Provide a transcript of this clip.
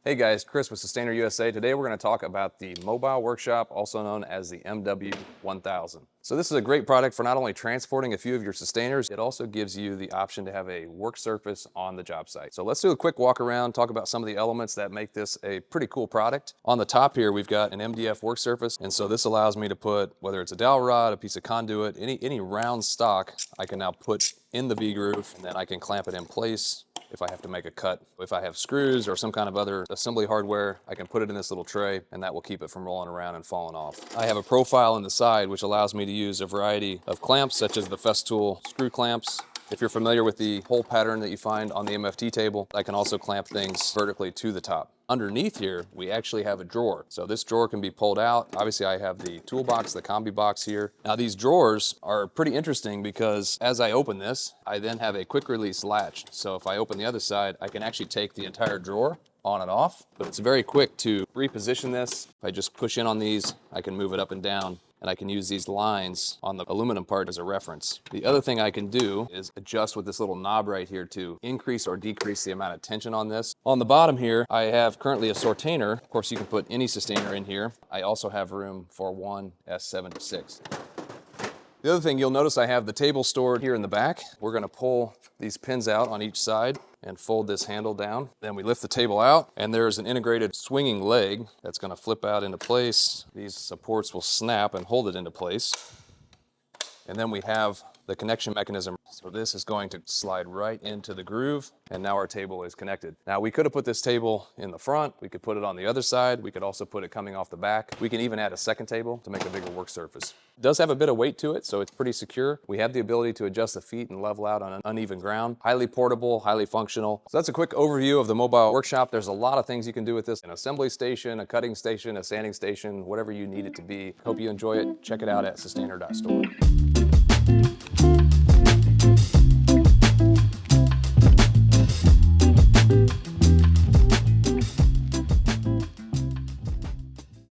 Hey guys, Chris with Systainer USA. Today we're going to talk about the mobile workshop, also known as the MW1000. So this is a great product for not only transporting a few of your sustainers, it also gives you the option to have a work surface on the job site. So let's do a quick walk around, talk about some of the elements that make this a pretty cool product. On the top here, we've got an MDF work surface. And so this allows me to put, whether it's a dowel rod, a piece of conduit, any round stock, I can now put in the V-groove, and then I can clamp it in place. If I have to make a cut, if I have screws or some kind of other assembly hardware, I can put it in this little tray and that will keep it from rolling around and falling off. I have a profile in the side which allows me to use a variety of clamps such as the Festool screw clamps. If you're familiar with the hole pattern that you find on the MFT table, I can also clamp things vertically to the top. Underneath here, we actually have a drawer. So this drawer can be pulled out. Obviously, I have the toolbox, the combi box here. Now these drawers are pretty interesting because as I open this, I then have a quick release latch. So if I open the other side, I can actually take the entire drawer on and off. But it's very quick to reposition this. If I just push in on these, I can move it up and down, and I can use these lines on the aluminum part as a reference. The other thing I can do is adjust with this little knob right here to increase or decrease the amount of tension on this. On the bottom here, I have currently a sortainer. Of course, you can put any sustainer in here. I also have room for one S7 to 6. The other thing, you'll notice I have the table stored here in the back. We're gonna pull these pins out on each side and fold this handle down. Then we lift the table out, and there's an integrated swinging leg that's gonna flip out into place. These supports will snap and hold it into place. And then we have the connection mechanism. So this is going to slide right into the groove, and now our table is connected. Now we could have put this table in the front, we could put it on the other side, we could also put it coming off the back. We can even add a second table to make a bigger work surface. It does have a bit of weight to it, so it's pretty secure. We have the ability to adjust the feet and level out on an uneven ground. Highly portable, highly functional. So that's a quick overview of the mobile workshop. There's a lot of things you can do with this. An assembly station, a cutting station, a sanding station, whatever you need it to be. Hope you enjoy it. Check it out at Systainer.store.